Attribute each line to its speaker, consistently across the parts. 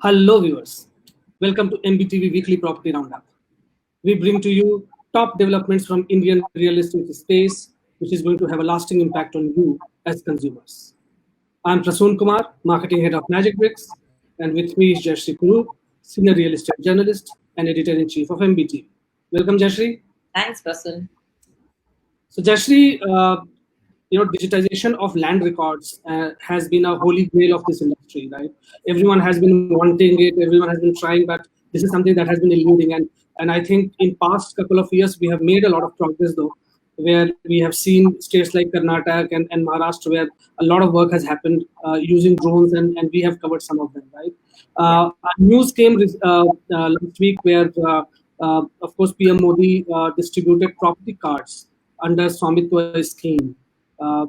Speaker 1: Hello viewers, welcome to MBTV Weekly Property Roundup. We bring to you top developments from Indian real estate space, which is going to have a lasting impact on you as consumers. I'm Prasun Kumar, Marketing Head of Magicbricks, and with me is Jayashree Kurup, Senior Real Estate Journalist and Editor-in-Chief of MBTV. Welcome, Jayashree.
Speaker 2: Thanks, Prasun.
Speaker 1: So, Jayashree, digitization of land records has been a holy grail of this industry, right? Everyone has been wanting it, everyone has been trying, but this is something that has been eluding. And I think in past couple of years, we have made a lot of progress though, where we have seen states like Karnataka and Maharashtra, where a lot of work has happened using drones, and we have covered some of them, right? News came last week where, of course, PM Modi distributed property cards under SVAMITVA scheme.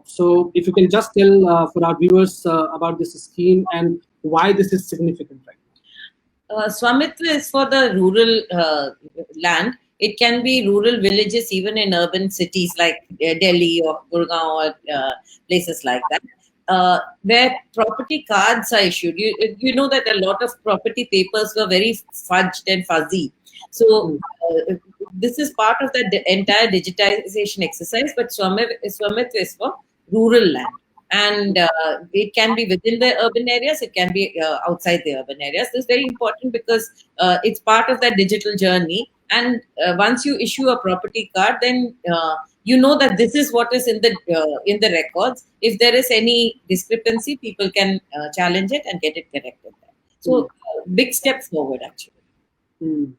Speaker 1: So if you can just tell for our viewers about this scheme and why this is significant, right?
Speaker 2: SWAMITVA is for the rural land. It can be rural villages, even in urban cities like Delhi or Gurgaon or places like that, where property cards are issued. You know that a lot of property papers were very fudged and fuzzy. So this is part of the entire digitization exercise, but SWAMITVA is for rural land. And it can be within the urban areas, it can be outside the urban areas. This is very important because it's part of that digital journey. And once you issue a property card, then you know that this is what is in the records. If there is any discrepancy, people can challenge it and get it corrected. So big step forward, actually.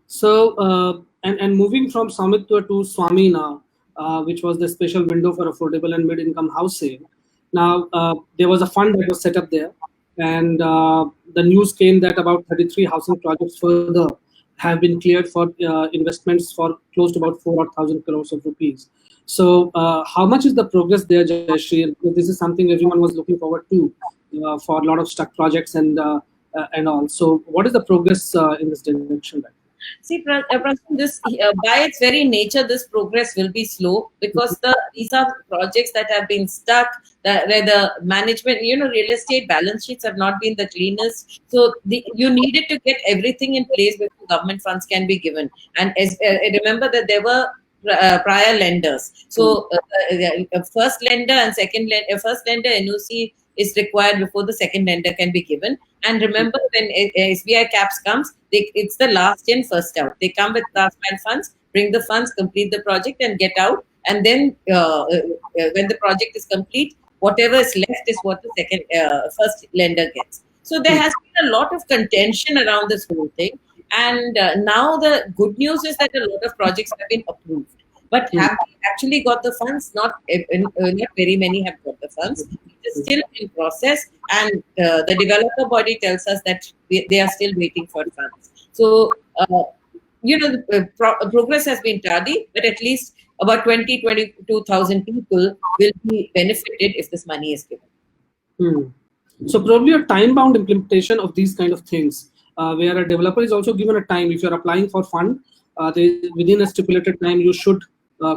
Speaker 1: So and moving from SWAMITVA to SWAMI now, which was the special window for affordable and mid-income housing. Now, there was a fund that was set up there, and the news came that about 33 housing projects further have been cleared for investments for close to about 4,000 crores of rupees. So, how much is the progress there, Jayashree? This is something everyone was looking forward to for a lot of stuck projects and all. So, what is the progress in this direction?
Speaker 2: See, this by its very nature, this progress will be slow because these are projects that have been stuck, where the management, real estate balance sheets have not been the cleanest. So you needed to get everything in place before government funds can be given. And remember that there were prior lenders. So first lender and second lender, first lender NOC is required before the second lender can be given. And remember, when SBI caps comes, it's the last in, first out. They come with last man funds, bring the funds, complete the project, and get out. And then when the project is complete, whatever is left is what the first lender gets. So there has been a lot of contention around this whole thing. And now the good news is that a lot of projects have been approved. But have they actually got the funds? Not very many have got the funds. It is still in process, and the developer body tells us that they are still waiting for funds. So, progress has been tardy, but at least about 22,000 people will be benefited if this money is given.
Speaker 1: So probably a time-bound implementation of these kind of things, where a developer is also given a time. If you're applying for fund, within a stipulated time, you should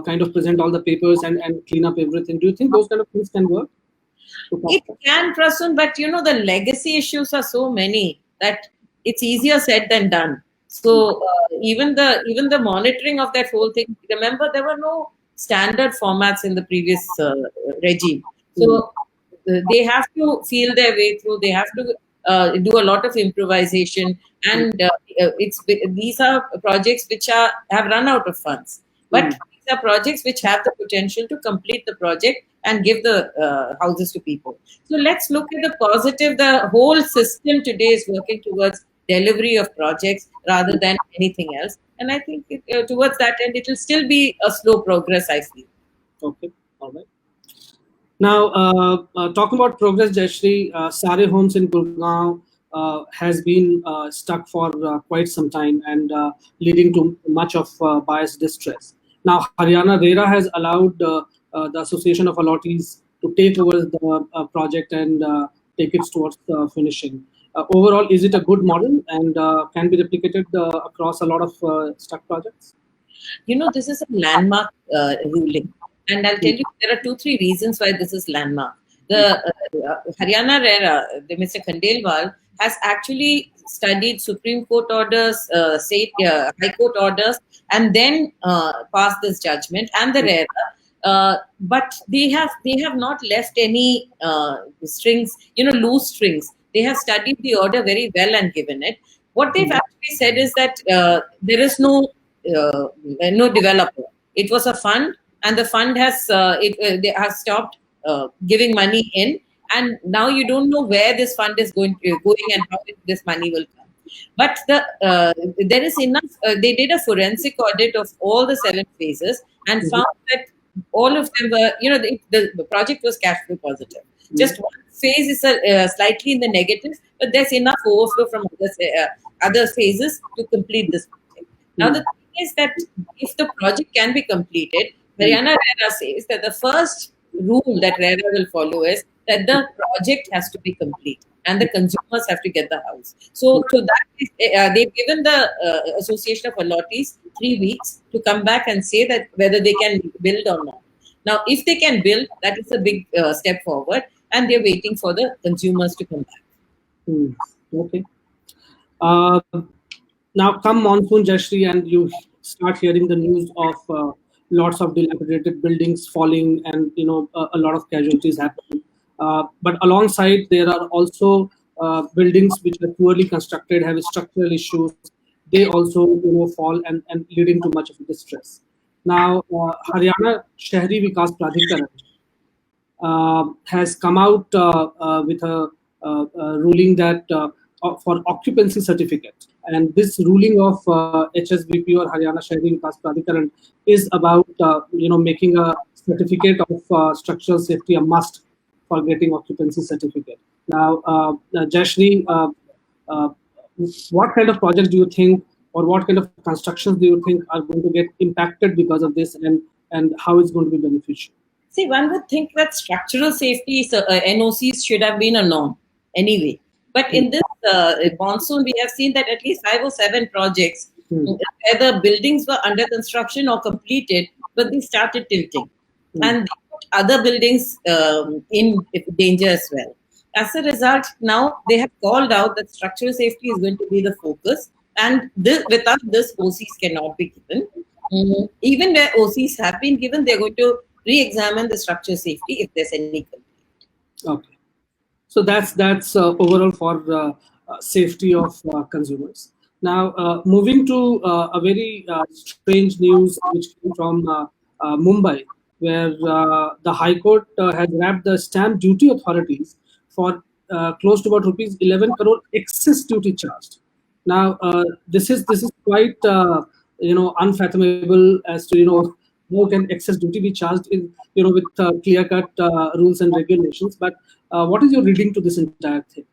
Speaker 1: kind of present all the papers and clean up everything. Do you think those kind of things can work?
Speaker 2: It can, Prasun, but the legacy issues are so many that it's easier said than done. So even the monitoring of that whole thing, remember there were no standard formats in the previous regime. So they have to feel their way through. They have to do a lot of improvisation, and these are projects which have run out of funds. But these are projects which have the potential to complete the project and give the houses to people. So let's look at the positive. The whole system today is working towards delivery of projects rather than anything else. And I think towards that end, it will still be a slow progress, I feel.
Speaker 1: Okay, all right. Now, talking about progress, Jayashree, Sare Homes in Gurgaon has been stuck for quite some time and leading to much of buyers' distress. Now, Haryana RERA has allowed the Association of Allottees to take over the project and take it towards finishing. Overall, is it a good model and can be replicated across a lot of stuck projects?
Speaker 2: This is a landmark ruling. And I'll tell you, there are 2-3 reasons why this is landmark. The Haryana RERA, the Mr. Khandelwal, has actually studied Supreme Court orders, High Court orders, and then passed this judgment and the RERA. But they have not left any strings, loose strings. They have studied the order very well and given it. What they've actually said is that there is no developer. It was a fund, and the fund has they have stopped giving money in, and now you don't know where this fund is going and how this money will come. But there is enough. They did a forensic audit of all the 7 phases and found that all of them were, the project was cash flow positive. Just one phase is slightly in the negative, but there's enough overflow from other phases to complete this project. Now the thing is that if the project can be completed, Haryana RERA says that the first rule that RERA will follow is that the project has to be complete and the consumers have to get the house. So that they've given the Association of Allottees 3 weeks to come back and say that whether they can build or not. Now, if they can build, that is a big step forward, and they're waiting for the consumers to come back.
Speaker 1: Okay. Now, come monsoon, Jayashree, and you start hearing the news of lots of dilapidated buildings falling, and a lot of casualties happening. But alongside, there are also buildings which are poorly constructed, have structural issues. They also fall and leading to much of distress. Now, Haryana Shahri Vikas Pradhikaran has come out with a ruling that for occupancy certificate, and this ruling of HSVP or Haryana Shahri Vikas Pradhikaran is about making a certificate of structural safety a must for getting occupancy certificate. Now, Jayashree, what kind of projects do you think, or what kind of constructions do you think are going to get impacted because of this, and how it's going to be beneficial?
Speaker 2: See, one would think that structural safety NOCs should have been a norm anyway. But in this monsoon, we have seen that at least 5 or 7 projects where the buildings were under construction or completed, but they started tilting. And they put other buildings in danger as well. As a result, now they have called out that structural safety is going to be the focus. And without this, OCs cannot be given. Even where OCs have been given, they're going to re-examine the structural safety if there's any complaint.
Speaker 1: Okay. So that's overall for safety of consumers. Now, moving to a very strange news which came from Mumbai, where the High Court has wrapped the stamp duty authorities for close to about rupees 11 crore excess duty charged. Now, this is quite unfathomable as to how can excess duty be charged in with clear-cut rules and regulations. But what is your reading to this entire thing?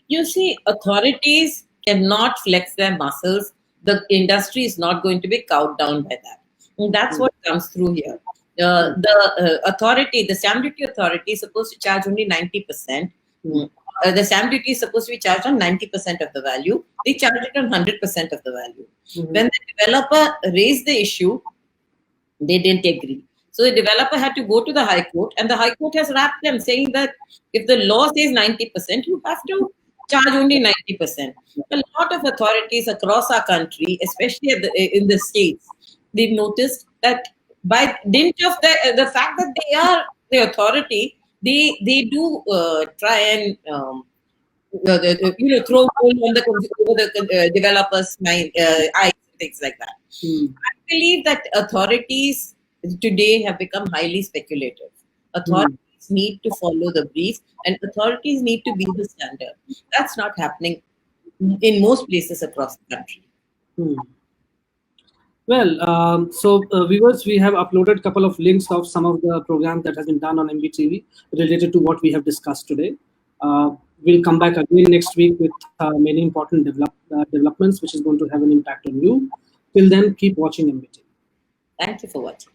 Speaker 2: You see, authorities cannot flex their muscles. The industry is not going to be cowed down by that. And that's what comes through here. The authority, the stamp duty authority, is supposed to charge only 90%. The stamp duty is supposed to be charged on 90% of the value. They charge it on 100% of the value. When the developer raised the issue, they didn't agree. So the developer had to go to the High Court, and the High Court has wrapped them, saying that if the law says 90%, you have to charge only 90%. A lot of authorities across our country, especially in the states, they've noticed that by dint of the fact that they are the authority, they do try and throw coal on the developers' eyes and things like that. I believe that authorities today have become highly speculative. Authorities need to follow the brief, and authorities need to be the standard. That's not happening in most places across the country.
Speaker 1: Well, so viewers, we have uploaded a couple of links of some of the programs that has been done on MBTV related to what we have discussed today. We'll come back again next week with many important developments which is going to have an impact on you. Till then, keep watching MBTV.
Speaker 2: Thank you for watching.